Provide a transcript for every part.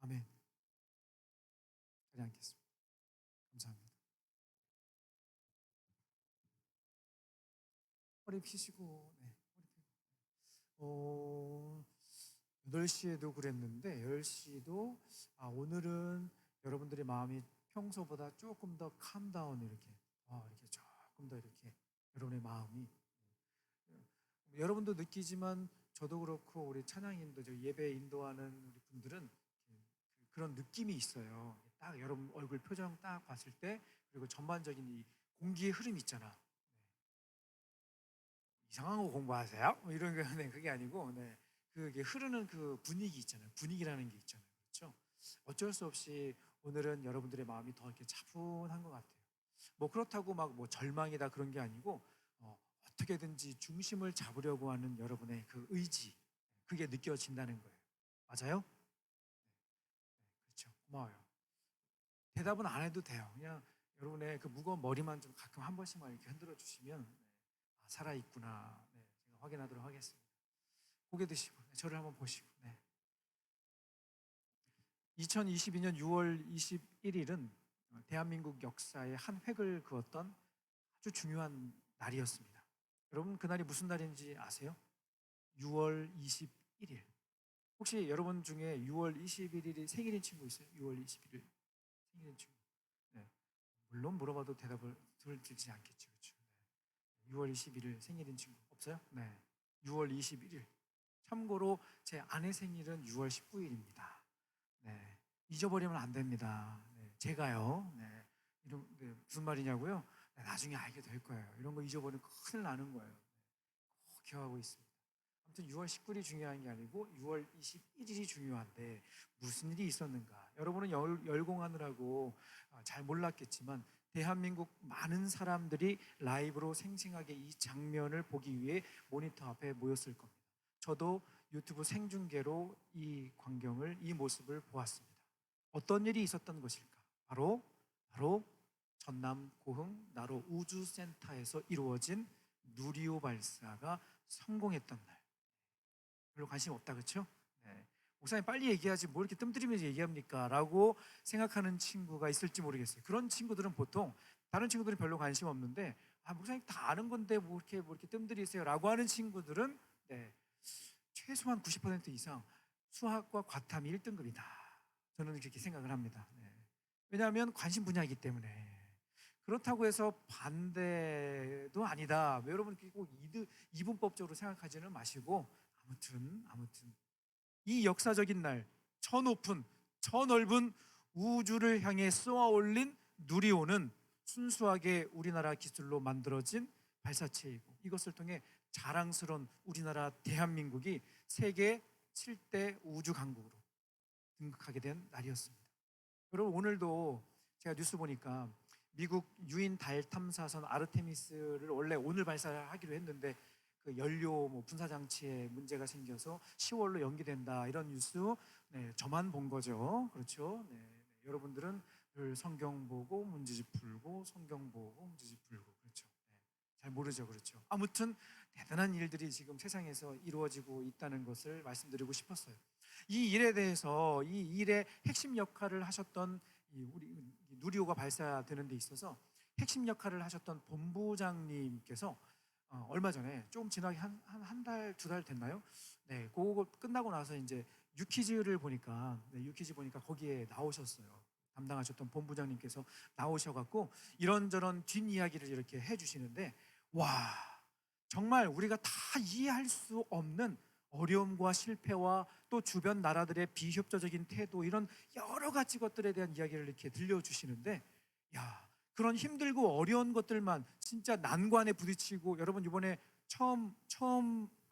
아멘. 자리 앉겠습니다. 감사합니다. 허리 펴시고, 네, 허리 펴고. 8시에도 그랬는데 10시도 오늘은 여러분들의 마음이 평소보다 조금 더 캄다운 이렇게 조금 더 이렇게 여러분의 마음이 여러분도 느끼지만 저도 그렇고 우리 찬양인도 저 예배 인도하는 우리 분들은 그런 느낌이 있어요. 딱 여러분 얼굴 표정 딱 봤을 때 그리고 전반적인 이 공기의 흐름 있잖아. 네. 이상한 거 공부하세요? 뭐 이런 거 네, 그게 아니고 네. 그게 흐르는 그 분위기 있잖아요. 분위기라는 게 있잖아요. 그렇죠? 어쩔 수 없이 오늘은 여러분들의 마음이 더 이렇게 차분한 것 같아요. 뭐 그렇다고 막 뭐 절망이다 그런 게 아니고 어떻게든지 중심을 잡으려고 하는 여러분의 그 의지 그게 느껴진다는 거예요. 맞아요? 그렇죠. 고마워요. 대답은 안 해도 돼요. 그냥 여러분의 그 무거운 머리만 좀 가끔 한 번씩만 이렇게 흔들어 주시면 네. 살아있구나. 네, 제가 확인하도록 하겠습니다. 고개 드시고 네, 저를 한번 보시고 네. 2022년 6월 21일은 대한민국 역사의 한 획을 그었던 아주 중요한 날이었습니다. 여러분 그날이 무슨 날인지 아세요? 6월 21일. 혹시 여러분 중에 6월 21일이 생일인 친구 있어요? 6월 21일 생일인 친구. 네. 물론 물어봐도 대답을 들지 않겠죠. 그렇죠? 네. 6월 21일 생일인 친구 없어요? 네. 6월 21일. 참고로 제 아내 생일은 6월 19일입니다. 네. 잊어버리면 안 됩니다. 네. 제가요. 네. 무슨 말이냐고요? 네, 나중에 알게 될 거예요. 이런 거 잊어버리면 큰일 나는 거예요. 꼭 기억하고 있습니다. 아무튼 6월 19일이 중요한 게 아니고 6월 21일이 중요한데 무슨 일이 있었는가? 여러분은 열공하느라고 잘 몰랐겠지만 대한민국 많은 사람들이 라이브로 생생하게 이 장면을 보기 위해 모니터 앞에 모였을 겁니다. 저도 유튜브 생중계로 이 광경을, 이 모습을 보았습니다. 어떤 일이 있었던 것일까? 바로 전남 고흥 나로 우주센터에서 이루어진 누리호 발사가 성공했던 날. 별로 관심 없다, 그렇죠? 네. 목사님 빨리 얘기하지 뭐 이렇게 뜸들이면서 얘기합니까? 라고 생각하는 친구가 있을지 모르겠어요. 그런 친구들은 보통 다른 친구들은 별로 관심 없는데 목사님 다 아는 건데 뭐 이렇게 뜸들이세요? 라고 하는 친구들은 네, 최소한 90% 이상 수학과 과탐이 1등급이다. 저는 그렇게 생각을 합니다. 네. 왜냐하면 관심 분야이기 때문에. 그렇다고 해서 반대도 아니다. 왜 여러분 꼭 이분법적으로 생각하지는 마시고 아무튼 이 역사적인 날, 저 높은, 저 넓은 우주를 향해 쏘아 올린 누리호는 순수하게 우리나라 기술로 만들어진 발사체이고 이것을 통해 자랑스러운 우리나라 대한민국이 세계 7대 우주 강국으로 등극하게 된 날이었습니다. 여러분 오늘도 제가 뉴스 보니까 미국 유인 달 탐사선 아르테미스를 원래 오늘 발사하기로 했는데 그 연료 뭐 분사 장치에 문제가 생겨서 10월로 연기된다 이런 뉴스 네, 저만 본 거죠. 그렇죠? 네, 네. 여러분들은 늘 성경 보고 문제집 풀고 성경 보고 문제집 풀고 그렇죠. 네, 잘 모르죠. 그렇죠. 아무튼 대단한 일들이 지금 세상에서 이루어지고 있다는 것을 말씀드리고 싶었어요. 이 일에 대해서 이 일의 핵심 역할을 하셨던 우리 누리호가 발사되는 데 있어서 핵심 역할을 하셨던 본부장님께서 얼마 전에 조금 지나게 한 달, 2달 됐나요? 네, 그거 끝나고 나서 이제 유퀴즈를 보니까 유퀴즈 보니까 거기에 나오셨어요. 담당하셨던 본부장님께서 나오셔갖고 이런저런 뒷이야기를 이렇게 해주시는데 와 정말 우리가 다 이해할 수 없는 어려움과 실패와 또 주변 나라들의 비협조적인 태도 이런 여러 가지 것들에 대한 이야기를 이렇게 들려주시는데 야 그런 힘들고 어려운 것들만 진짜 난관에 부딪히고 여러분 이번에 처음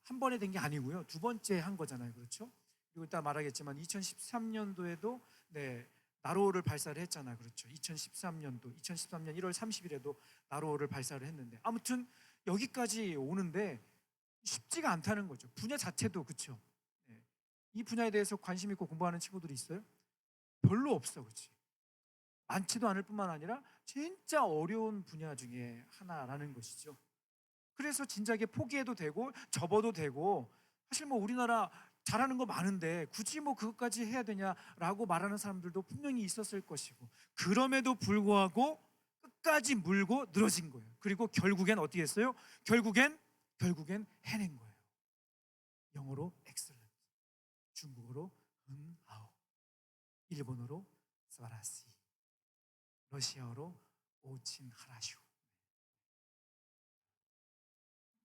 한 번에 된 게 아니고요 2번째 한 거잖아요 그렇죠? 그리고 이따 말하겠지만 2013년도에도 네 나로호를 발사를 했잖아요 그렇죠? 2013년 1월 30일에도 나로호를 발사를 했는데 아무튼 여기까지 오는데 쉽지가 않다는 거죠. 분야 자체도 그렇죠. 네. 이 분야에 대해서 관심 있고 공부하는 친구들이 있어요? 별로 없어, 그렇지? 많지도 않을 뿐만 아니라 진짜 어려운 분야 중에 하나라는 것이죠. 그래서 진작에 포기해도 되고 접어도 되고 사실 뭐 우리나라 잘하는 거 많은데 굳이 뭐 그것까지 해야 되냐라고 말하는 사람들도 분명히 있었을 것이고, 그럼에도 불구하고 끝까지 물고 늘어진 거예요. 그리고 결국엔 어떻게 했어요? 결국엔 해낸 거예요. 영어로 excellent, 중국어로 은하오, 일본어로 스바라시, 러시아어로 오친하라슈.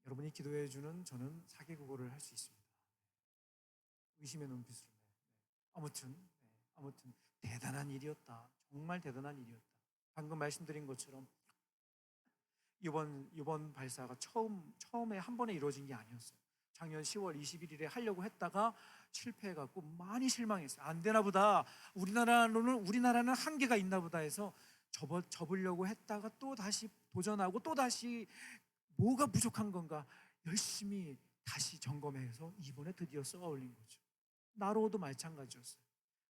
여러분이 기도해 주는 저는 4개국어를 할 수 있습니다. 의심의 눈빛으로. 아무튼 아무튼 대단한 일이었다. 정말 대단한 일이었다. 방금 말씀드린 것처럼 이번 발사가 처음에 한 번에 이루어진 게 아니었어요. 작년 10월 21일에 하려고 했다가 실패해갖고 많이 실망했어요. 안 되나 보다. 우리나라는 한계가 있나 보다 해서 접으려고 했다가 또 다시 도전하고 또 다시 뭐가 부족한 건가 열심히 다시 점검해서 이번에 드디어 쏘아 올린 거죠. 나로도 마찬가지였어요.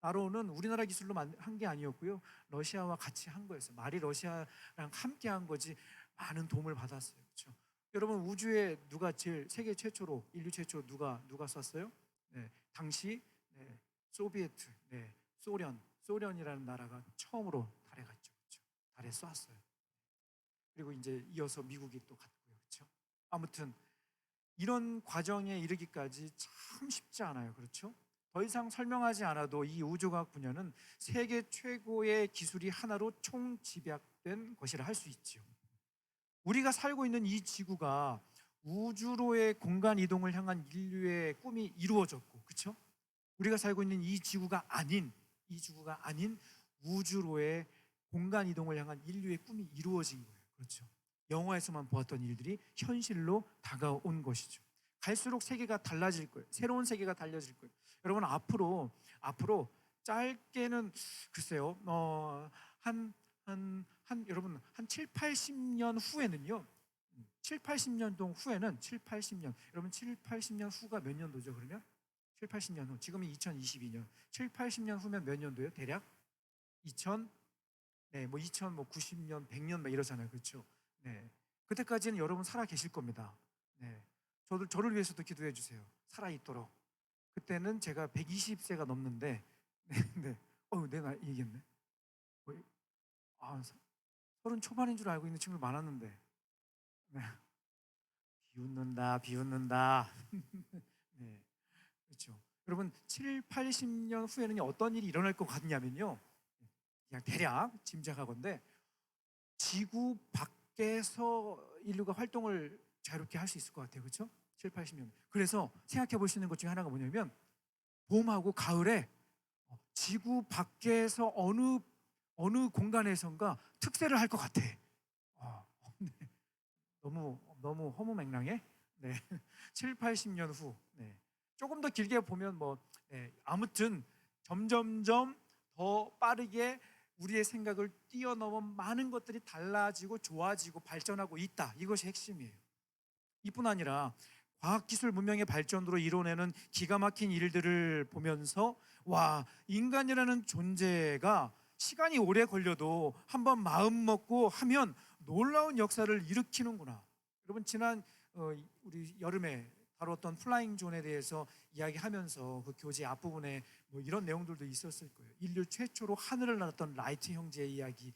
나로는 우리나라 기술로 한 게 아니었고요. 러시아와 같이 한 거였어요. 말이 러시아랑 함께 한 거지 많은 도움을 받았어요. 그렇죠? 여러분, 우주에 누가 제일 세계 최초로 인류 최초 누가 쐈어요? 네, 당시 소비에트, 소련이라는 나라가 처음으로 달에 갔죠. 그렇죠? 달에 쐈어요. 그리고 이제 이어서 미국이 또 갔고요. 그렇죠? 아무튼 이런 과정에 이르기까지 참 쉽지 않아요. 그렇죠? 더 이상 설명하지 않아도 이 우주과학 분야는 세계 최고의 기술이 하나로 총집약된 것이라 할 수 있지요. 우리가 살고 있는 이 지구가 우주로의 공간 이동을 향한 인류의 꿈이 이루어졌고, 그렇죠? 우리가 살고 있는 이 지구가 아닌 우주로의 공간 이동을 향한 인류의 꿈이 이루어진 거예요. 그렇죠? 영화에서만 보았던 일들이 현실로 다가온 것이죠. 갈수록 세계가 달라질 거예요. 새로운 세계가 달라질 거예요. 여러분, 앞으로 짧게는 글쎄요, 여러분 한 7, 80년 후에는요. 7, 80년 후에는 7, 80년. 여러분 7, 80년 후가 몇 년도죠? 그러면 7, 80년 후. 지금이 2022년. 7, 80년 후면 몇 년도예요? 대략 2000 뭐 2090년, 100년 막 이러잖아요. 그렇죠? 네. 그때까지는 여러분 살아 계실 겁니다. 네. 저를 위해서도 기도해 주세요. 살아 있도록. 그때는 제가 120세가 넘는데 네. 내 나이 얘기했네. 아, 30 초반인 줄 알고 있는 친구들 많았는데. 네. 비웃는다. 네. 그렇죠. 여러분 7, 80년 후에는 어떤 일이 일어날 것 같냐면요. 그냥 대략 짐작하건데 지구 밖에서 인류가 활동을 자유롭게 할 수 있을 것 같아요. 그렇죠? 7, 80년. 그래서 생각해 볼 수 있는 것 중에 하나가 뭐냐면 봄하고 가을에 지구 밖에서 어느 공간에선가 특세를 할 것 같아. 네. 너무 허무맹랑해. 네. 7, 80년 후. 네. 조금 더 길게 보면 아무튼 점점점 더 빠르게 우리의 생각을 뛰어넘어 많은 것들이 달라지고 좋아지고 발전하고 있다. 이것이 핵심이에요. 이뿐 아니라 과학기술 문명의 발전으로 이뤄내는 기가 막힌 일들을 보면서 와, 인간이라는 존재가 시간이 오래 걸려도 한번 마음 먹고 하면 놀라운 역사를 일으키는구나. 여러분, 지난 우리 여름에 다뤘던 플라잉 존에 대해서 이야기하면서 그 교재 앞부분에 이런 내용들도 있었을 거예요. 인류 최초로 하늘을 날았던 라이트 형제의 이야기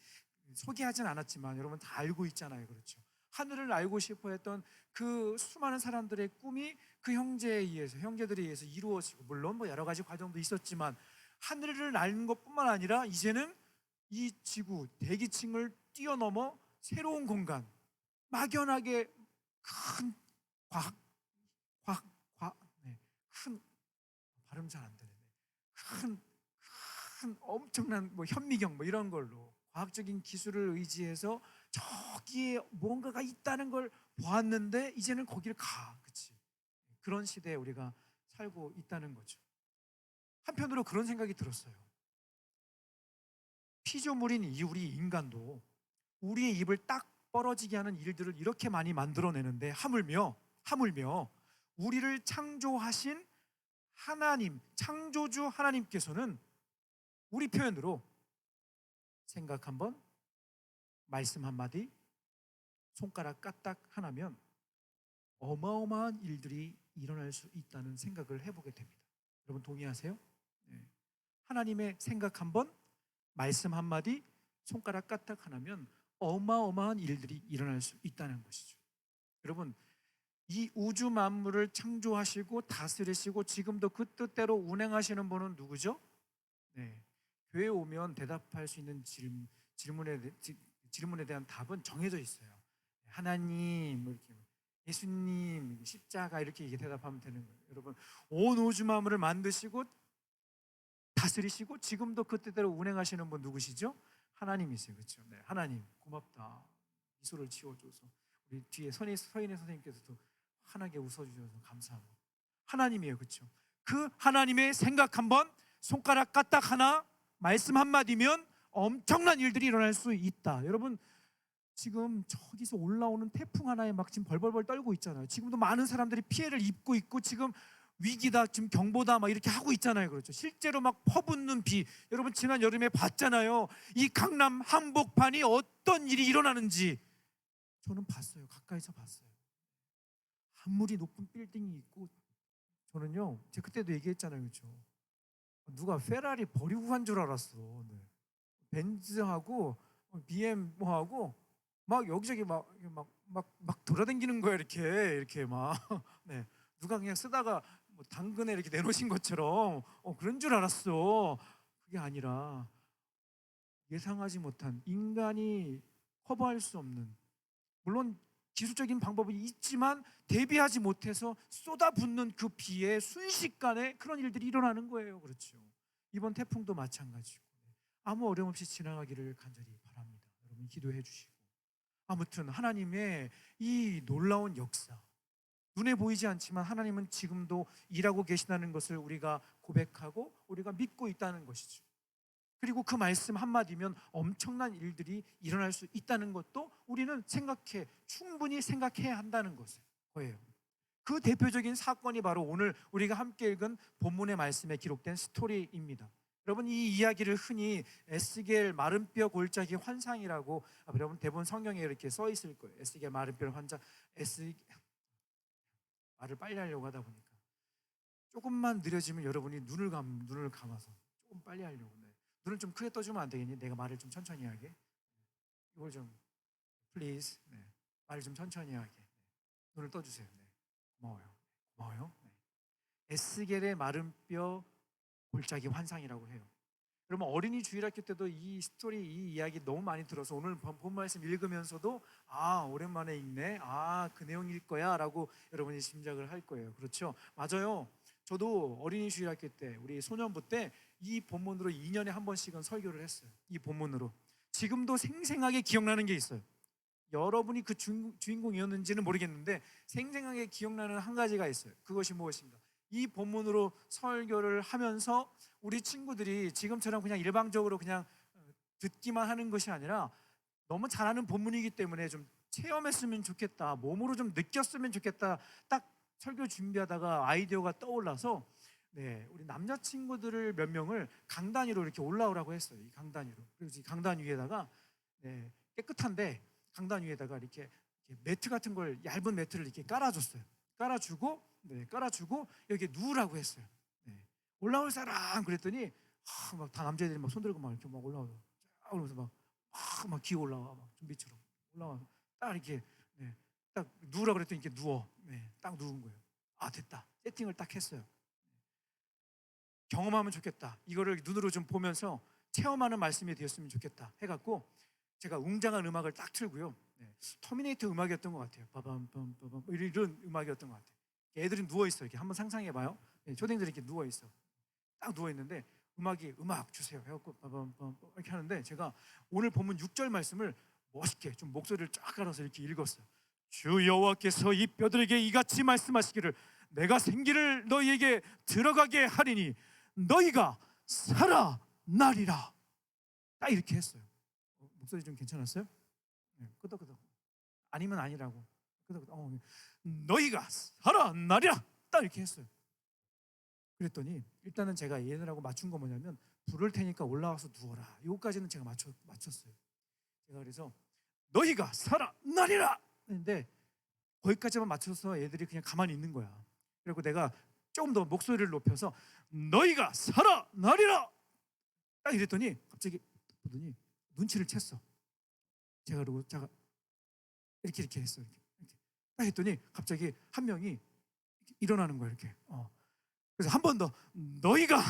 소개하진 않았지만 여러분 다 알고 있잖아요. 그렇죠? 하늘을 알고 싶어 했던 그 수많은 사람들의 꿈이 그 형제들에 의해서 이루어지고, 물론 여러 가지 과정도 있었지만 하늘을 나는 것뿐만 아니라 이제는 이 지구 대기층을 뛰어넘어 새로운 공간, 막연하게 큰 과학 큰 발음 잘 안 되네. 큰 엄청난 현미경 이런 걸로 과학적인 기술을 의지해서 저기에 뭔가가 있다는 걸 보았는데 이제는 거기를 그치? 그런 시대에 우리가 살고 있다는 거죠. 한편으로 그런 생각이 들었어요. 피조물인 우리 인간도 우리의 입을 딱 벌어지게 하는 일들을 이렇게 많이 만들어내는데 하물며 우리를 창조하신 하나님, 창조주 하나님께서는 우리 표현으로 생각 한번, 말씀 한마디, 손가락 까딱 하나면 어마어마한 일들이 일어날 수 있다는 생각을 해보게 됩니다. 여러분 동의하세요? 네. 하나님의 생각 한 번, 말씀 한마디, 손가락 까딱 하나면 어마어마한 일들이 일어날 수 있다는 것이죠. 여러분, 이 우주 만물을 창조하시고 다스리시고 지금도 그 뜻대로 운행하시는 분은 누구죠? 네. 교회에 오면 대답할 수 있는 질문에 대한 답은 정해져 있어요. 하나님, 뭐 이렇게 예수님, 십자가 이렇게 대답하면 되는 거예요. 여러분, 온 우주 만물을 만드시고 다스리시고 지금도 그 뜻대로 운행하시는 분 누구시죠? 하나님이세요. 그렇죠? 네, 하나님 고맙다. 미소를 지어줘서 우리 뒤에 서인의 선생님께서도 환하게 웃어주셔서 감사하고 하나님이에요. 그렇죠? 그 하나님의 생각 한번, 손가락 까딱 하나, 말씀 한마디면 엄청난 일들이 일어날 수 있다. 여러분, 지금 저기서 올라오는 태풍 하나에 막 지금 벌벌벌 떨고 있잖아요. 지금도 많은 사람들이 피해를 입고 있고 지금 위기다, 지금 경보다 막 이렇게 하고 있잖아요. 그렇죠? 실제로 막 퍼붓는 비, 여러분 지난 여름에 봤잖아요. 이 강남 한복판이 어떤 일이 일어나는지 저는 봤어요. 가까이서 봤어요. 아무리 높은 빌딩이 있고, 저는요, 제가 그때도 얘기했잖아요. 그렇죠? 누가 페라리 버리고 간 줄 알았어. 네. 벤츠하고 BM 뭐하고 막 여기저기 막 돌아다니는 거야. 이렇게 막 네. 누가 그냥 쓰다가 뭐 당근에 이렇게 내놓으신 것처럼 그런 줄 알았어. 그게 아니라 예상하지 못한, 인간이 커버할 수 없는, 물론 기술적인 방법이 있지만 대비하지 못해서 쏟아붓는 그 비에 순식간에 그런 일들이 일어나는 거예요. 그렇죠? 이번 태풍도 마찬가지고 아무 어려움 없이 지나가기를 간절히 바랍니다. 여러분 기도해 주시고, 아무튼 하나님의 이 놀라운 역사, 눈에 보이지 않지만 하나님은 지금도 일하고 계시다는 것을 우리가 고백하고 우리가 믿고 있다는 것이죠. 그리고 그 말씀 한마디면 엄청난 일들이 일어날 수 있다는 것도 우리는 충분히 생각해야 한다는 거예요. 그 대표적인 사건이 바로 오늘 우리가 함께 읽은 본문의 말씀에 기록된 스토리입니다. 여러분, 이 이야기를 흔히 에스겔 마른뼈 골짜기 환상이라고, 여러분 대부분 성경에 이렇게 써 있을 거예요. 에스겔 마른뼈 환상. 말을 빨리 하려고 하다 보니까 조금만 느려지면 여러분이 눈을 감아서 조금 빨리 하려고. 네. 눈을 좀 크게 떠주면 안 되겠니? 내가 말을 좀 천천히 하게. 이걸 좀 플리즈. 네. 말을 좀 천천히 하게. 네. 눈을 떠주세요. 네. 고마워요. 네. 에스겔의 마른뼈 골짜기 환상이라고 해요. 여러분, 어린이 주일학교 때도 이 스토리, 이 이야기 너무 많이 들어서 오늘 본 말씀 읽으면서도 오랜만에 읽네, 그 내용일 거야 라고 여러분이 짐작을 할 거예요. 그렇죠? 맞아요. 저도 어린이 주일학교 때, 우리 소년부 때 이 본문으로 2년에 한 번씩은 설교를 했어요. 이 본문으로. 지금도 생생하게 기억나는 게 있어요. 여러분이 그 주인공이었는지는 모르겠는데 생생하게 기억나는 한 가지가 있어요. 그것이 무엇인가? 이 본문으로 설교를 하면서 우리 친구들이 지금처럼 그냥 일방적으로 그냥 듣기만 하는 것이 아니라 너무 잘 아는 본문이기 때문에 좀 체험했으면 좋겠다, 몸으로 좀 느꼈으면 좋겠다, 딱 설교 준비하다가 아이디어가 떠올라서 우리 남자친구들을 몇 명을 강단 위로 이렇게 올라오라고 했어요. 이 강단 위로. 그래서 이 강단 위에다가 깨끗한데 강단 위에다가 이렇게 매트 같은 걸, 얇은 매트를 이렇게 깔아줬어요. 깔아주고 여기 누우라고 했어요. 올라올 사람 그랬더니 막 다 남자애들이 막 손들고 막 이렇게 막 올라와요. 그러면서 막 기어 올라와, 막 좀비처럼 올라와서 딱 이렇게 딱 누우라 그랬더니 이렇게 누워. 딱 누운 거예요. 됐다. 세팅을 딱 했어요. 경험하면 좋겠다. 이거를 눈으로 좀 보면서 체험하는 말씀이 되었으면 좋겠다 해갖고 제가 웅장한 음악을 딱 틀고요. 터미네이터 음악이었던 것 같아요. 빠밤빰빠밤 이런 음악이었던 것 같아요. 애들이 누워 있어요. 이렇게 한번 상상해봐요. 초딩들이 이렇게 누워 있어. 딱 누워 있는데 음악 주세요 해갖고 빠밤빰 이렇게 하는데 제가 오늘 본문 6절 말씀을 멋있게 좀 목소리를 쫙 깔아서 이렇게 읽었어요. 주 여호와께서 이 뼈들에게 이같이 말씀하시기를 내가 생기를 너희에게 들어가게 하리니 너희가 살아나리라. 딱 이렇게 했어요. 목소리 좀 괜찮았어요? 끄덕끄덕. 아니면 아니라고. 끄덕끄덕. 너희가 살아나리라. 딱 이렇게 했어요. 그랬더니 일단은 제가 얘네라고 맞춘 거 뭐냐면 부를 테니까 올라와서 누워라. 이거까지는 제가 맞췄어요. 제가 그래서 너희가 살아나리라 했는데 거기까지만 맞춰서 애들이 그냥 가만히 있는 거야. 그리고 내가 조금 더 목소리를 높여서 너희가 살아나리라. 딱 이랬더니 갑자기 보더니 눈치를 챘어. 제가 그러고 제가 이렇게 했어. 이렇게 딱 했더니 갑자기 한 명이 이렇게 일어나는 거야. 이렇게. 그래서 한 번 더 너희가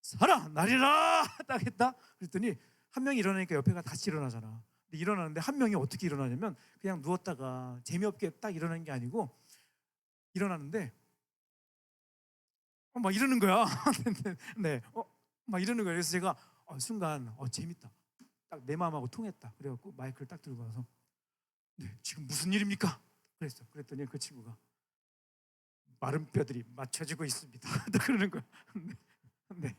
살아나리라 딱 했다. 그랬더니 한 명이 일어나니까 옆에가 다시 일어나잖아. 근데 일어나는데 한 명이 어떻게 일어나냐면 그냥 누웠다가 재미없게 딱 일어나는 게 아니고 일어나는데 막 이러는 거야. 네, 막 이러는 거야. 그래서 제가 순간 재밌다. 딱 내 마음하고 통했다. 그래갖고 마이크를 딱 들고 와서 네, 지금 무슨 일입니까? 그랬어. 그랬더니 그 친구가 마른 뼈들이 맞춰지고 있습니다. 딱 그러는 거야. 네. 네.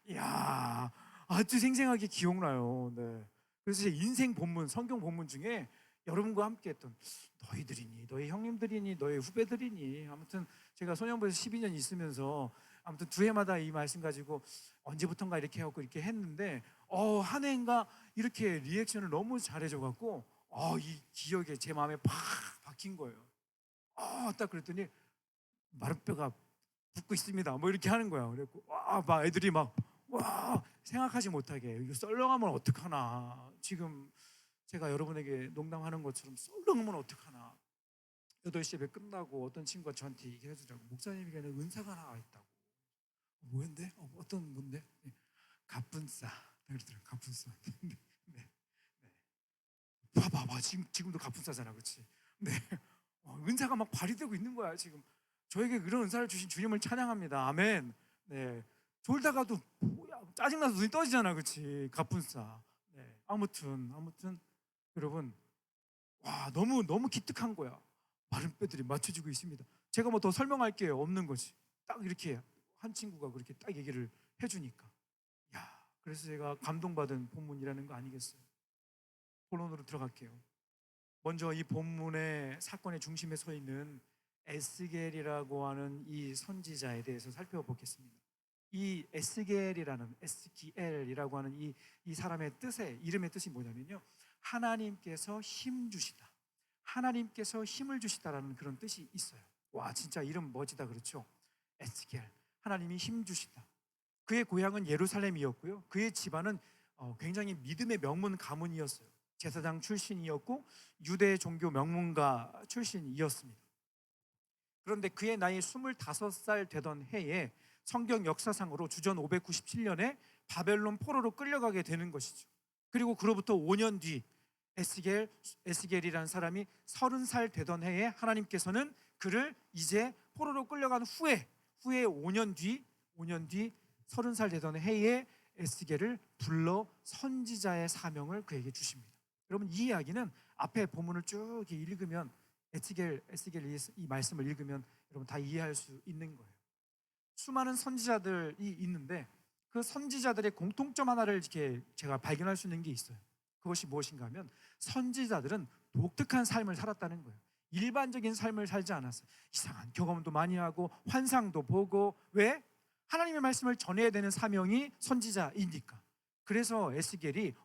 이야, 아주 생생하게 기억나요. 네. 그래서 제 인생 본문, 성경 본문 중에 여러분과 함께 했던 너희들이니, 너희 형님들이니, 너희 후배들이니, 아무튼 제가 소년부에서 12년 있으면서 아무튼 두 해마다 이 말씀 가지고 언제부턴가 이렇게 하고 이렇게 했는데 한 해인가 이렇게 리액션을 너무 잘해줘갖고 이 기억에 제 마음에 팍 박힌 거예요. 딱 그랬더니 마른 뼈가 붙고 있습니다. 뭐 이렇게 하는 거야. 그래갖고 막 애들이 막 생각하지 못하게 이거 썰렁하면 어떡하나. 지금 제가 여러분에게 농담하는 것처럼 썰렁하면 어떡하나. 8시 예배 끝나고 어떤 친구가 저한테 얘기해 주더라고. 목사님에게는 은사가 나와 있다고. 뭐인데? 어떤 뭔데? 네. 갑분싸. 그러더라고. 갑분싸. 네. 네. 봐봐. 지금도 갑분싸잖아. 그렇지? 네. 은사가 막 발휘되고 있는 거야 지금. 저에게 그런 은사를 주신 주님을 찬양합니다. 아멘. 네. 졸다가도 뭐야 짜증나서 눈이 떠지잖아, 그렇지? 갑분싸. 네. 아무튼 여러분, 너무 기특한 거야. 마른 뼈들이 맞춰지고 있습니다. 제가 뭐 더 설명할 게 없는 거지. 딱 이렇게 한 친구가 그렇게 딱 얘기를 해주니까, 그래서 제가 감동받은 본문이라는 거 아니겠어요? 본론으로 들어갈게요. 먼저 이 본문의 사건의 중심에 서 있는 에스겔이라고 하는 이 선지자에 대해서 살펴보겠습니다. 이 에스겔이라고 하는 이 사람의 이름의 뜻이 뭐냐면요, 하나님께서 힘 주시다, 하나님께서 힘을 주시다라는 그런 뜻이 있어요. 진짜 이름 멋지다, 그렇죠? 에스겔, 하나님이 힘 주시다. 그의 고향은 예루살렘이었고요, 그의 집안은 굉장히 믿음의 명문 가문이었어요. 제사장 출신이었고 유대 종교 명문가 출신이었습니다. 그런데 그의 나이 25살 되던 해에 성경 역사상으로 주전 597년에 바벨론 포로로 끌려가게 되는 것이죠. 그리고 그로부터 5년 뒤 에스겔이라는 사람이 30살 되던 해에 하나님께서는 그를 이제 포로로 끌려간 후에 5년 뒤 30살 되던 해에 에스겔을 불러 선지자의 사명을 그에게 주십니다. 여러분, 이 이야기는 앞에 본문을 쭉 읽으면 에스겔 이 말씀을 읽으면 여러분 다 이해할 수 있는 거예요. 수많은 선지자들이 있는데 그 선지자들의 공통점 하나를 이렇게 제가 발견할 수 있는 게 있어요. 그것이 무엇인가 하면 선지자들은 독특한 삶을 살았다는 거예요. 일반적인 삶을 살지 않았어요. 이상한 경험도 많이 하고 환상도 보고. 왜? 하나님의 말씀을 전해야 되는 사명이 선지자이니까. 그래서 에스겔이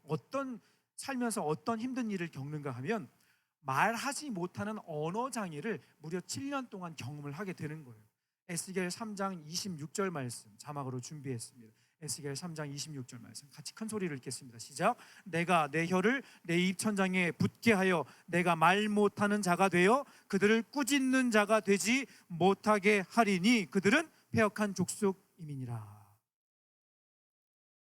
살면서 어떤 힘든 일을 겪는가 하면 말하지 못하는 언어 장애를 무려 7년 동안 경험을 하게 되는 거예요. 에스겔 3장 26절 말씀 자막으로 준비했습니다. 에스겔 3장 26절 말씀 같이 큰 소리를 읽겠습니다. 시작. 내가 내 혀를 내 입천장에 붙게 하여 내가 말 못하는 자가 되어 그들을 꾸짖는 자가 되지 못하게 하리니 그들은 패역한 족속임이니라.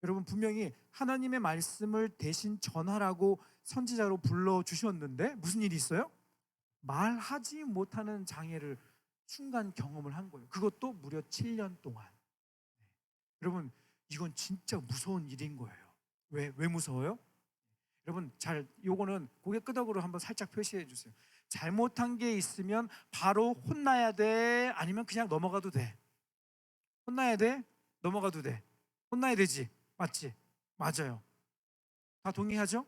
여러분, 분명히 하나님의 말씀을 대신 전하라고 선지자로 불러주셨는데 무슨 일이 있어요? 말하지 못하는 장애를 순간 경험을 한 거예요. 그것도 무려 7년 동안. 여러분, 이건 진짜 무서운 일인 거예요. 왜 무서워요? 여러분, 요거는 고개 끄덕으로 한번 살짝 표시해 주세요. 잘못한 게 있으면 바로 혼나야 돼? 아니면 그냥 넘어가도 돼? 혼나야 돼? 넘어가도 돼? 혼나야 되지? 맞지? 맞아요. 다 동의하죠?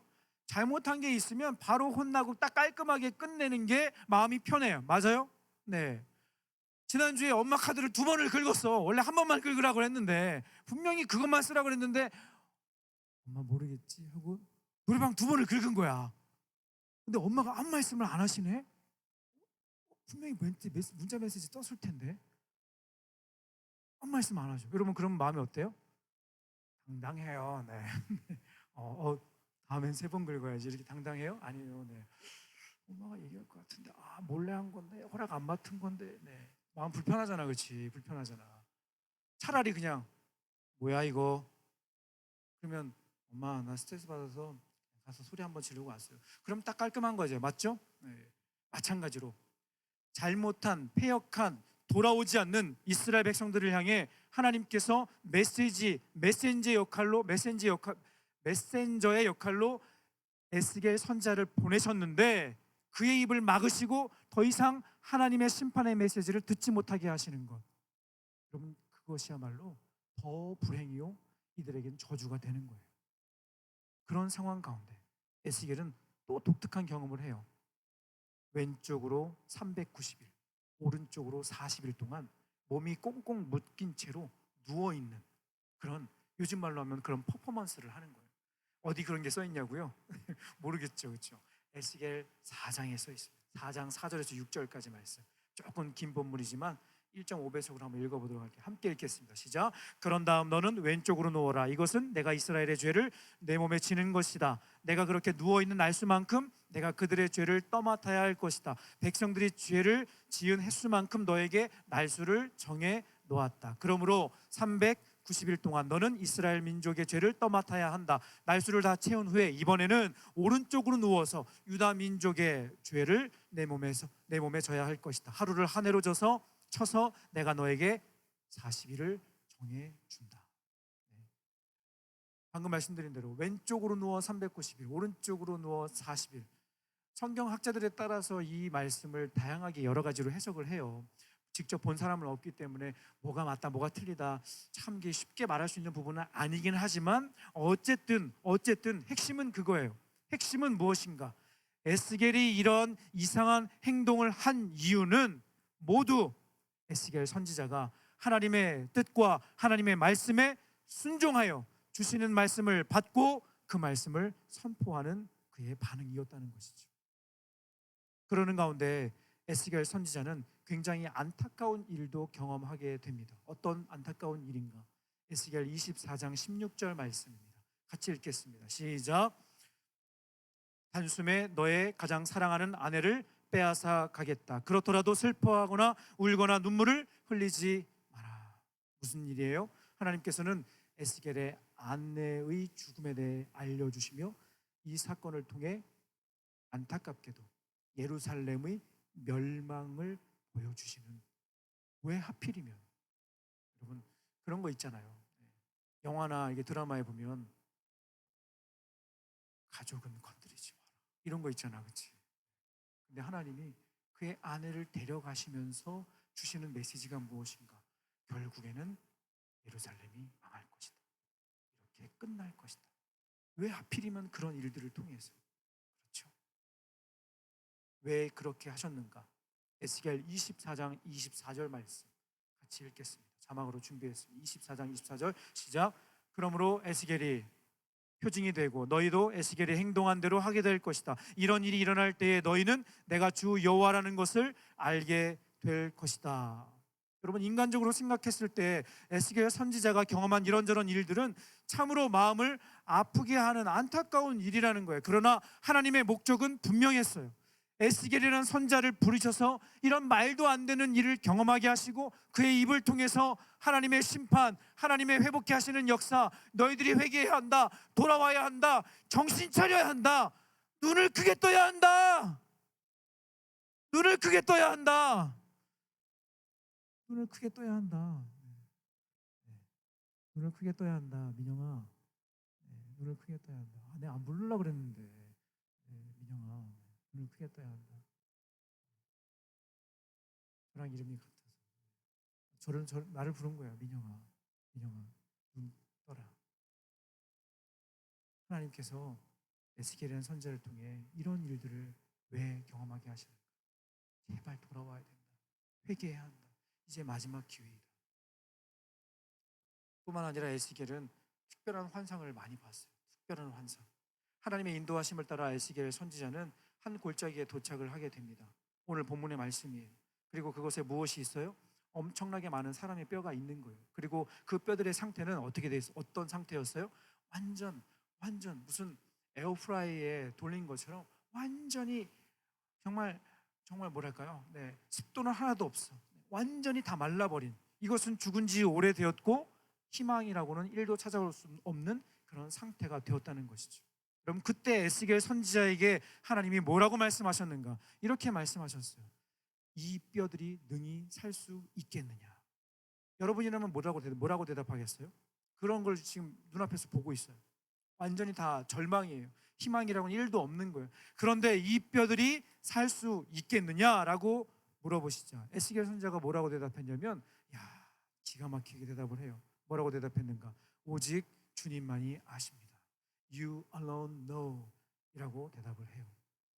잘못한 게 있으면 바로 혼나고 딱 깔끔하게 끝내는 게 마음이 편해요. 맞아요? 네. 지난주에 엄마 카드를 2번을 긁었어. 원래 한 번만 긁으라고 했는데 분명히 그것만 쓰라고 했는데 엄마 모르겠지 하고 노래방 2번을 긁은 거야. 근데 엄마가 아무 말씀을 안 하시네. 분명히 문자 메시지 떴을 텐데 아무 말씀 안 하죠. 여러분 그러면 마음이 어때요? 당당해요. 네. 다음엔 3번 긁어야지. 이렇게 당당해요? 아니에요. 네. 엄마가 얘기할 것 같은데 몰래 한 건데 허락 안 맡은 건데 네. 마음 불편하잖아, 그렇지? 불편하잖아. 차라리 그냥 뭐야 이거? 그러면 엄마 나 스트레스 받아서 가서 소리 한번 지르고 왔어요. 그럼 딱 깔끔한 거죠, 맞죠? 네. 마찬가지로 잘못한 패역한 돌아오지 않는 이스라엘 백성들을 향해 하나님께서 메신저의 역할로 에스겔 선자를 보내셨는데 그의 입을 막으시고 더 이상 하나님의 심판의 메시지를 듣지 못하게 하시는 것, 여러분 그것이야말로 더 불행이요 이들에게는 저주가 되는 거예요. 그런 상황 가운데 에스겔은 또 독특한 경험을 해요. 왼쪽으로 390일, 오른쪽으로 40일 동안 몸이 꽁꽁 묶인 채로 누워있는 그런, 요즘 말로 하면 그런 퍼포먼스를 하는 거예요. 어디 그런 게 써 있냐고요? 모르겠죠, 그렇죠? 에스겔 4장에 써 있습니다. 4장 4절에서 6절까지 말씀. 조금 긴 본문이지만 1.5배속으로 한번 읽어보도록 할게요. 함께 읽겠습니다. 시작. 그런 다음 너는 왼쪽으로 누워라. 이것은 내가 이스라엘의 죄를 내 몸에 지는 것이다. 내가 그렇게 누워있는 날수만큼 내가 그들의 죄를 떠맡아야 할 것이다. 백성들이 죄를 지은 횟수만큼 너에게 날수를 정해 놓았다. 그러므로 390일 동안 너는 이스라엘 민족의 죄를 떠맡아야 한다. 날수를 다 채운 후에 이번에는 오른쪽으로 누워서 유다 민족의 죄를 내 몸에 져야 할 것이다. 하루를 한 해로 쳐서 내가 너에게 40일을 정해 준다. 방금 말씀드린 대로 왼쪽으로 누워 390일, 오른쪽으로 누워 40일. 성경 학자들에 따라서 이 말씀을 다양하게 여러 가지로 해석을 해요. 직접 본 사람은 없기 때문에 뭐가 맞다 뭐가 틀리다 참 쉽게 말할 수 있는 부분은 아니긴 하지만 어쨌든 핵심은 그거예요. 핵심은 무엇인가? 에스겔이 이런 이상한 행동을 한 이유는 모두 에스겔 선지자가 하나님의 뜻과 하나님의 말씀에 순종하여 주시는 말씀을 받고 그 말씀을 선포하는 그의 반응이었다는 것이죠. 그러는 가운데 에스겔 선지자는 굉장히 안타까운 일도 경험하게 됩니다. 어떤 안타까운 일인가? 에스겔 24장 16절 말씀입니다. 같이 읽겠습니다. 시작. 단숨에 너의 가장 사랑하는 아내를 빼앗아 가겠다. 그렇더라도 슬퍼하거나 울거나 눈물을 흘리지 마라. 무슨 일이에요? 하나님께서는 에스겔의 아내의 죽음에 대해 알려주시며 이 사건을 통해 안타깝게도 예루살렘의 멸망을 보여주시는, 왜 하필이면, 여러분 그런 거 있잖아요. 영화나 이게 드라마에 보면 가족은 건드리지 마라 이런 거 있잖아, 그렇지? 근데 하나님이 그의 아내를 데려가시면서 주시는 메시지가 무엇인가? 결국에는 예루살렘이 망할 것이다. 이렇게 끝날 것이다. 왜 하필이면 그런 일들을 통해서? 그렇죠? 왜 그렇게 하셨는가? 에스겔 24장 24절 말씀 같이 읽겠습니다. 자막으로 준비했습니다. 24장 24절 시작. 그러므로 에스겔이 표징이 되고 너희도 에스겔이 행동한 대로 하게 될 것이다. 이런 일이 일어날 때에 너희는 내가 주 여호와라는 것을 알게 될 것이다. 여러분 인간적으로 생각했을 때 에스겔 선지자가 경험한 이런저런 일들은 참으로 마음을 아프게 하는 안타까운 일이라는 거예요. 그러나 하나님의 목적은 분명했어요. 에스겔이라는 선자를 부르셔서 이런 말도 안 되는 일을 경험하게 하시고 그의 입을 통해서 하나님의 심판, 하나님의 회복케 하시는 역사, 너희들이 회개해야 한다, 돌아와야 한다, 정신 차려야 한다, 눈을 크게 떠야 한다, 눈을 크게 떠야 한다, 눈을 크게 떠야 한다, 눈을 크게 떠야 한다. 민영아, 눈을 크게 떠야 한다. 내가 안 부르려고 그랬는데, 민영아, 눈을 크게 떠야 한다. 저랑 이름이 같아서 나를 부른 거야. 민영아, 눈 떠라. 하나님께서 에스겔이라는 선지자를 통해 이런 일들을 왜 경험하게 하시는가? 제발 돌아와야 된다. 회개해야 한다. 이제 마지막 기회이다. 뿐만 아니라 에스겔은 특별한 환상을 많이 봤어요. 특별한 환상. 하나님의 인도하심을 따라 에스겔 선지자는 한 골짜기에 도착을 하게 됩니다. 오늘 본문의 말씀이에요. 그리고 그곳에 무엇이 있어요? 엄청나게 많은 사람의 뼈가 있는 거예요. 그리고 그 뼈들의 상태는 어떻게 돼 있어? 어떤 상태였어요? 완전 무슨 에어프라이에 돌린 것처럼 완전히 정말 뭐랄까요? 네, 습도는 하나도 없어. 완전히 다 말라버린. 이것은 죽은 지 오래되었고 희망이라고는 1도 찾아올 수 없는 그런 상태가 되었다는 것이죠. 그럼 그때 에스겔 선지자에게 하나님이 뭐라고 말씀하셨는가? 이렇게 말씀하셨어요. 이 뼈들이 능히 살 수 있겠느냐? 여러분이라면 뭐라고 대답하겠어요? 그런 걸 지금 눈앞에서 보고 있어요. 완전히 다 절망이에요. 희망이라고는 1도 없는 거예요. 그런데 이 뼈들이 살 수 있겠느냐라고 물어보시자 에스겔 선지자가 뭐라고 대답했냐면, 야, 기가 막히게 대답을 해요. 뭐라고 대답했는가? 오직 주님만이 아십니다. You alone know 이라고 대답을 해요.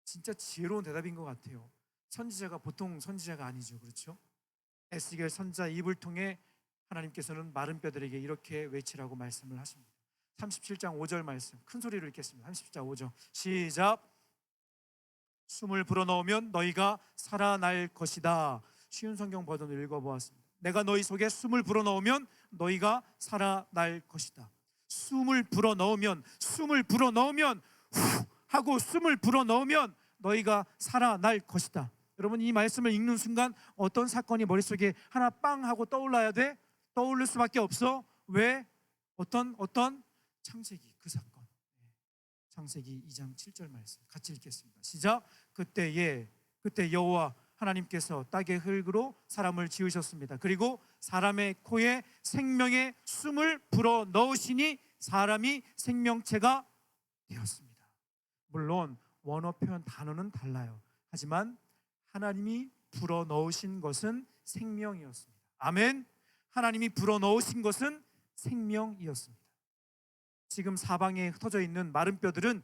진짜 지혜로운 대답인 것 같아요. 선지자가 보통 선지자가 아니죠. 그렇죠? 에스겔 선지자 입을 통해 하나님께서는 마른 뼈들에게 이렇게 외치라고 말씀을 하십니다. 37장 5절 말씀 큰 소리로 읽겠습니다. 37장 5절 시작. 숨을 불어넣으면 너희가 살아날 것이다. 쉬운 성경 버전을 읽어보았습니다. 내가 너희 속에 숨을 불어넣으면 너희가 살아날 것이다. 숨을 불어넣으면 후 하고 숨을 불어넣으면 너희가 살아날 것이다. 여러분, 이 말씀을 읽는 순간 어떤 사건이 머릿속에 하나 빵 하고 떠올라야 돼? 떠오를 수밖에 없어. 왜? 어떤 창세기 그 사건. 창세기 2장 7절 말씀 같이 읽겠습니다. 시작. 그때 여호와 하나님께서 땅의 흙으로 사람을 지으셨습니다. 그리고 사람의 코에 생명의 숨을 불어 넣으시니 사람이 생명체가 되었습니다. 물론 원어 표현 단어는 달라요. 하지만 하나님이 불어 넣으신 것은 생명이었습니다. 아멘. 하나님이 불어 넣으신 것은 생명이었습니다. 지금 사방에 흩어져 있는 마른 뼈들은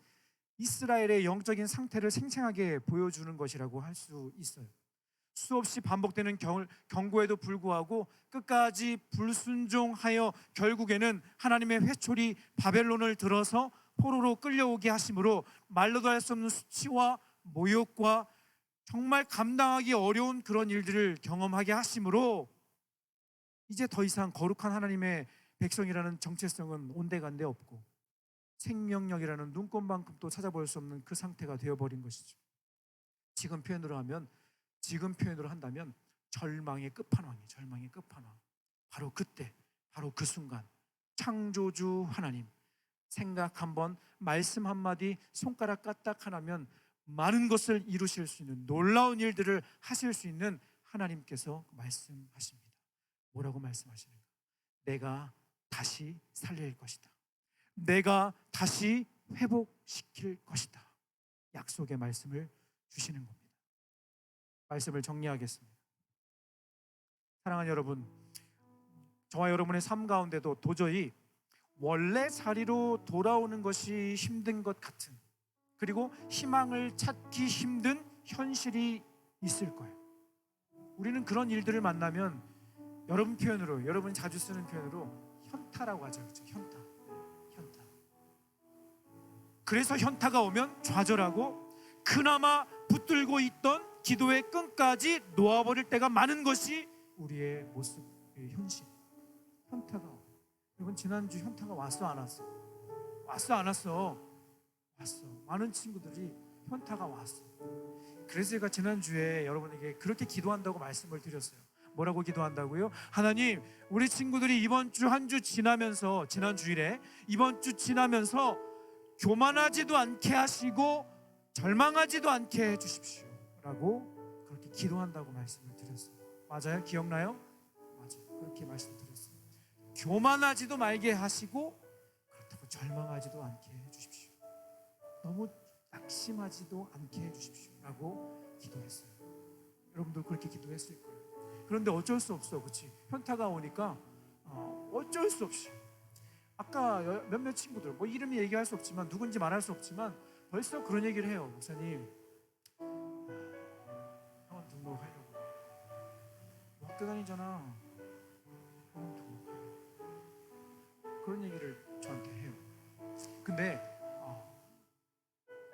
이스라엘의 영적인 상태를 생생하게 보여주는 것이라고 할 수 있어요. 수없이 반복되는 경고에도 불구하고 끝까지 불순종하여 결국에는 하나님의 회초리 바벨론을 들어서 포로로 끌려오게 하심으로 말로도 할 수 없는 수치와 모욕과 정말 감당하기 어려운 그런 일들을 경험하게 하심으로 이제 더 이상 거룩한 하나님의 백성이라는 정체성은 온데간데 없고 생명력이라는 눈꽃만큼도 찾아볼 수 없는 그 상태가 되어버린 것이죠. 지금 표현으로 한다면 절망의 끝판왕이에요. 절망의 끝판왕. 바로 그때, 바로 그 순간 창조주 하나님 생각 한번, 말씀 한마디, 손가락 까딱 하나면 많은 것을 이루실 수 있는 놀라운 일들을 하실 수 있는 하나님께서 말씀하십니다. 뭐라고 말씀하시는가? 내가 다시 살릴 것이다. 내가 다시 회복시킬 것이다. 약속의 말씀을 주시는 겁니다. 말씀을 정리하겠습니다. 사랑하는 여러분, 저와 여러분의 삶 가운데도 도저히 원래 자리로 돌아오는 것이 힘든 것 같은, 그리고 희망을 찾기 힘든 현실이 있을 거예요. 우리는 그런 일들을 만나면 여러분이 자주 쓰는 표현으로 현타라고 하죠. 그렇죠? 현타. 그래서 현타가 오면 좌절하고 그나마 붙들고 있던 기도의 끈까지 놓아버릴 때가 많은 것이 우리의 모습의 현실. 현타가 오고. 여러분, 지난주 현타가 왔어 안 왔어? 왔어. 많은 친구들이 현타가 왔어. 그래서 제가 지난주에 여러분에게 그렇게 기도한다고 말씀을 드렸어요. 뭐라고 기도한다고요? 하나님, 우리 친구들이 이번 주 한 주 지나면서, 지난 주일에 이번 주 지나면서 교만하지도 않게 하시고 절망하지도 않게 해주십시오 라고 그렇게 기도한다고 말씀을 드렸어요. 맞아요? 기억나요? 맞아요. 그렇게 말씀드렸어요. 교만하지도 말게 하시고 그렇다고 절망하지도 않게 해주십시오. 너무 낙심하지도 않게 해주십시오 라고 기도했어요. 여러분도 그렇게 기도했을 거예요. 그런데 어쩔 수 없어. 그렇지? 현타가 오니까 어쩔 수 없이 아까 몇몇 친구들, 뭐 이름이 얘기할 수 없지만, 누군지 말할 수 없지만 벌써 그런 얘기를 해요. 목사님, 형은 등록하려고 학교 다니잖아. 형은 등록하려고. 그런 얘기를 저한테 해요. 근데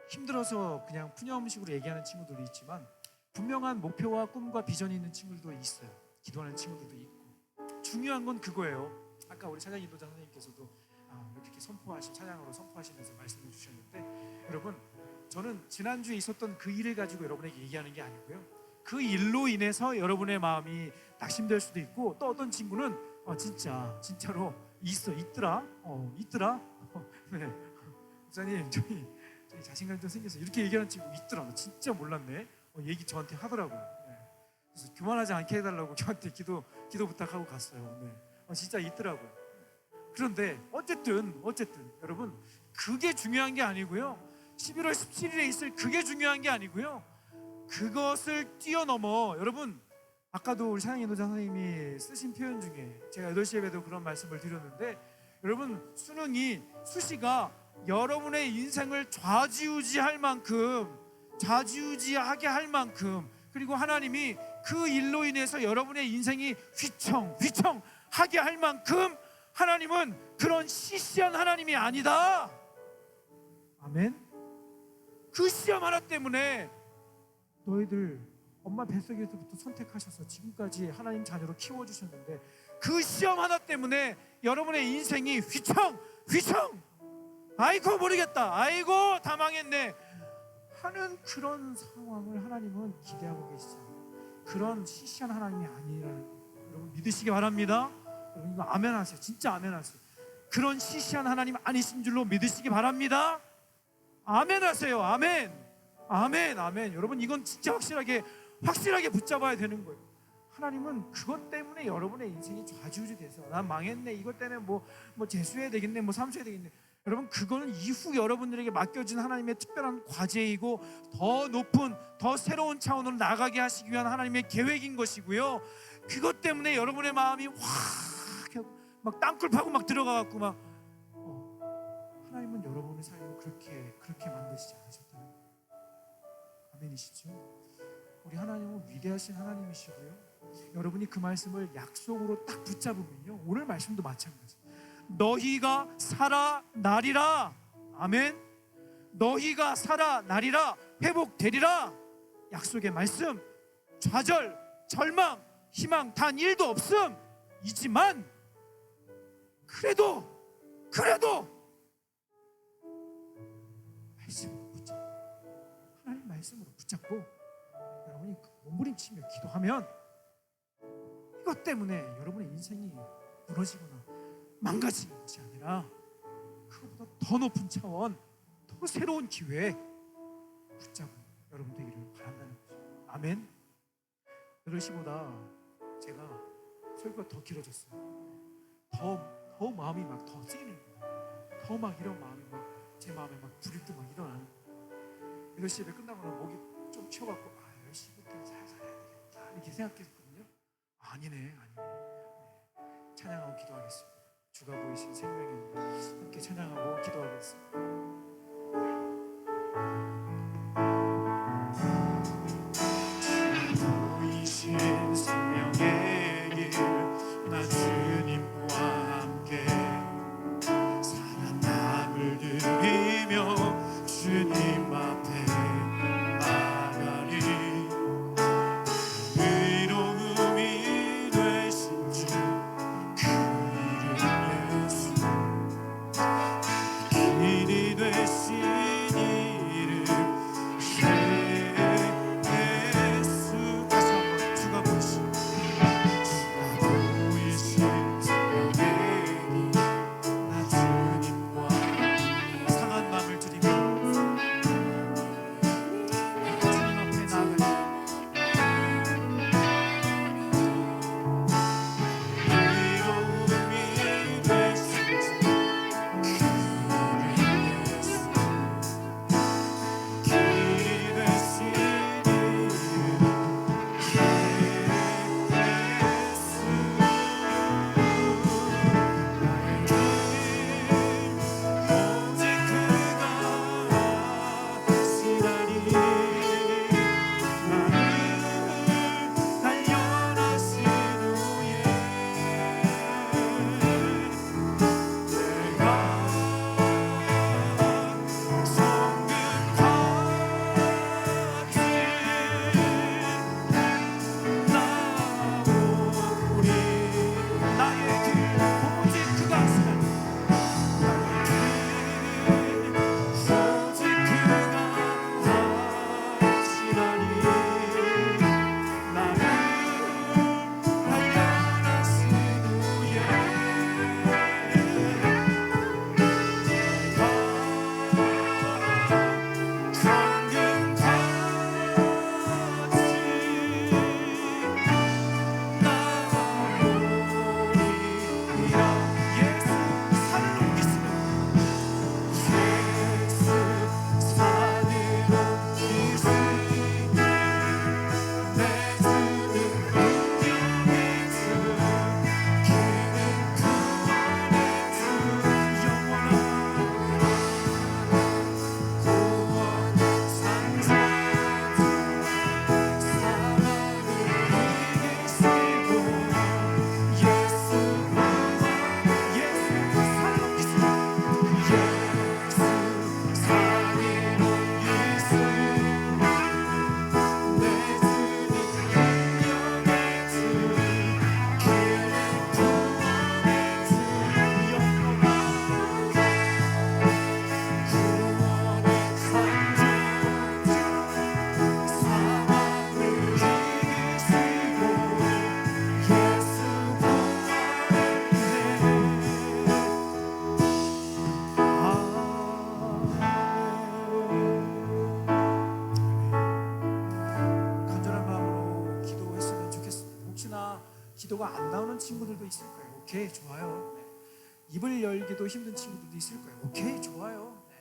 힘들어서 그냥 푸념식으로 얘기하는 친구들도 있지만 분명한 목표와 꿈과 비전이 있는 친구들도 있어요. 기도하는 친구들도 있고. 중요한 건 그거예요. 아까 우리 찬양 인도자 선생님께서도 이렇게 선포하신 찬양으로 선포하시면서 말씀해 주셨는데, 여러분, 저는 지난주에 있었던 그 일을 가지고 여러분에게 얘기하는 게 아니고요, 그 일로 인해서 여러분의 마음이 낙심될 수도 있고, 또 어떤 친구는 진짜로 있더라. 네. 목사님, 저희 자신감이 좀 생겨서 이렇게 얘기하는 친구 있더라. 나 진짜 몰랐네. 얘기 저한테 하더라고요. 네. 그래서 교만하지 않게 해달라고 저한테 기도 부탁하고 갔어요. 네. 진짜 있더라고요. 그런데 어쨌든 여러분, 그게 중요한 게 아니고요, 11월 17일에 있을 그게 중요한 게 아니고요, 그것을 뛰어넘어, 여러분, 아까도 우리 찬양 인도자 선생님이 쓰신 표현 중에 제가 8시 예배도 그런 말씀을 드렸는데, 여러분, 수시가 여러분의 인생을 좌지우지하게 할 만큼, 그리고 하나님이 그 일로 인해서 여러분의 인생이 휘청하게 할 만큼 하나님은 그런 시시한 하나님이 아니다. 아멘. 그 시험 하나 때문에 너희들 엄마 뱃속에서부터 선택하셔서 지금까지 하나님 자녀로 키워주셨는데, 그 시험 하나 때문에 여러분의 인생이 아이고 모르겠다, 아이고 다 망했네 하는 그런 상황을 하나님은 기대하고 계시잖아요. 그런 시시한 하나님이 아니라는, 여러분 믿으시기 바랍니다. 여러분 이거 아멘 하세요. 진짜 아멘 하세요. 그런 시시한 하나님 아니신 줄로 믿으시기 바랍니다. 아멘 하세요. 아멘. 여러분 이건 진짜 확실하게 붙잡아야 되는 거예요. 하나님은 그것 때문에 여러분의 인생이 좌지우지돼서 난 망했네, 이것 때문에 뭐 재수해야 되겠네, 뭐 삼수해야 되겠네, 여러분 그거는 이후 여러분들에게 맡겨진 하나님의 특별한 과제이고, 더 높은 더 새로운 차원으로 나가게 하시기 위한 하나님의 계획인 것이고요, 그것 때문에 여러분의 마음이 막 땅굴 파고 막 들어가갖고 하나님은 여러분의 삶을 그렇게 만드시지 않으셨다는 거예요. 아멘이시죠? 우리 하나님은 위대하신 하나님이시고요, 여러분이 그 말씀을 약속으로 딱 붙잡으면요, 오늘 말씀도 마찬가지, 너희가 살아나리라. 아멘. 너희가 살아나리라, 회복되리라. 약속의 말씀, 좌절, 절망, 희망 단 1도 없음. 이지만 그래도 말씀으로 붙잡고, 하나님 말씀으로 붙잡고 여러분이 몸부림치며 기도하면, 이것 때문에 여러분의 인생이 무너지거나 망가지는 것이 아니라 그것보다 더 높은 차원, 더 새로운 기회에 붙잡은 여러분 되기를 바란다는 거죠. 아멘. 8시보다 제가 설교가 더 길어졌어요. 더 마음이 막 더 쓰이는 거예요. 더 막 이런 마음이 제 마음에 막 불이 또 막 일어나는 거예요. 8시 예배 끝나고 나면 목이 좀 치워갖고 10시부터 살살 해야 되겠다 이렇게 생각했거든요. 아니네. 찬양하고 기도하겠습니다. 주가 보이신 생명입니다. 함께 찬양하고 기도하겠습니다. 주가 보이신 생명의 길, 나 주님과 함께 살아남을 드리며 주님 앞에 나가리. 의로움이 되신 주, 그 이름 예수, 길이 기도가 안 나오는 친구들도 있을 거예요. 오케이, 좋아요. 네. 입을 열기도 힘든 친구들도 있을 거예요. 오케이, 좋아요. 네.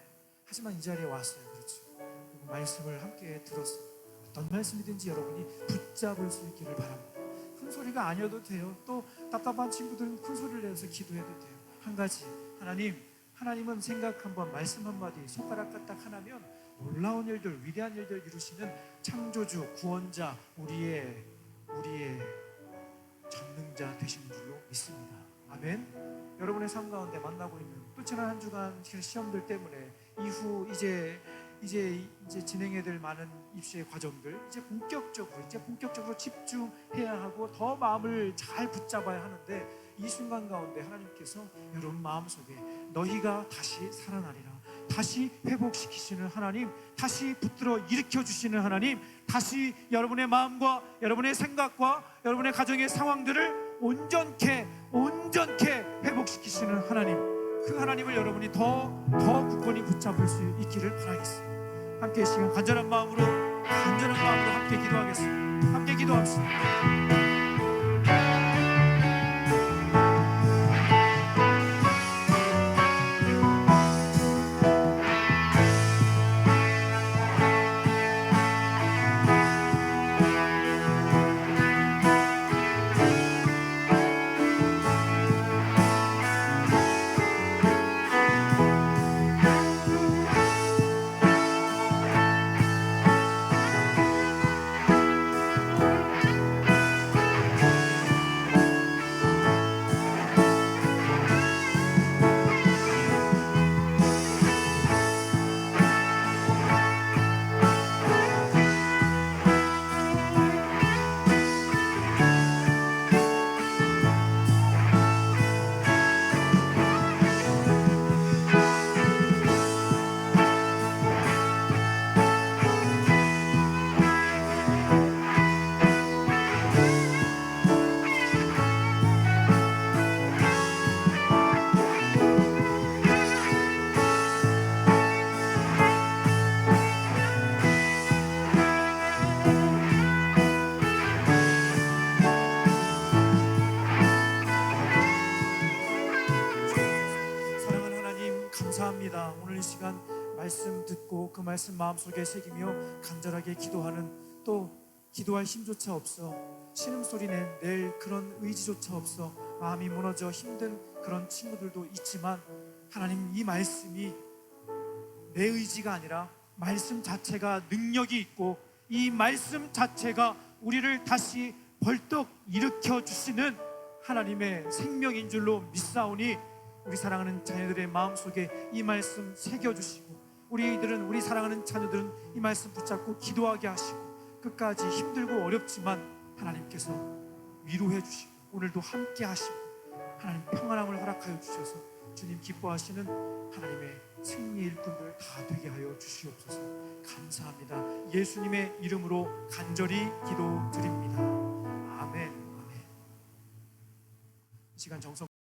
하지만 이 자리에 왔어요. 그렇죠. 그리고 말씀을 함께 들었어요. 어떤 말씀이든지 여러분이 붙잡을 수 있기를 바랍니다. 큰 소리가 아니어도 돼요. 또 답답한 친구들은 큰 소리를 내서 기도해도 돼요. 한 가지, 하나님은 생각 한번, 말씀 한마디, 손가락 까딱 하나면 놀라운 일들, 위대한 일들 이루시는 창조주, 구원자, 우리의 전능자 되시는 줄로 믿습니다. 아멘. 여러분의 삶 가운데 만나고 있는 또 지난 한 주간 시험들 때문에 이후 이제 진행해야 될 많은 입시의 과정들, 이제 본격적으로 집중해야 하고 더 마음을 잘 붙잡아야 하는데, 이 순간 가운데 하나님께서 여러분 마음속에 너희가 다시 살아나리라, 다시 회복시키시는 하나님, 다시 붙들어 일으켜 주시는 하나님, 다시 여러분의 마음과 여러분의 생각과 여러분의 가정의 상황들을 온전케 회복시키시는 하나님, 그 하나님을 여러분이 더 굳건히 붙잡을 수 있기를 바라겠습니다. 함께 이 시간 간절한 마음으로 함께 기도하겠습니다. 함께 기도합시다. 감사합니다. 오늘 이 시간 말씀 듣고 그 말씀 마음속에 새기며 간절하게 기도하는, 또 기도할 힘조차 없어 신음소리 낼 그런 의지조차 없어 마음이 무너져 힘든 그런 친구들도 있지만, 하나님, 이 말씀이 내 의지가 아니라 말씀 자체가 능력이 있고, 이 말씀 자체가 우리를 다시 벌떡 일으켜 주시는 하나님의 생명인 줄로 믿사오니, 우리 사랑하는 자녀들의 마음속에 이 말씀 새겨주시고, 우리 사랑하는 자녀들은 이 말씀 붙잡고 기도하게 하시고, 끝까지 힘들고 어렵지만 하나님께서 위로해 주시고 오늘도 함께 하시고 하나님 평안함을 허락하여 주셔서 주님 기뻐하시는 하나님의 승리 일꾼들 다 되게 하여 주시옵소서. 감사합니다. 예수님의 이름으로 간절히 기도드립니다. 아멘. 이 시간 정성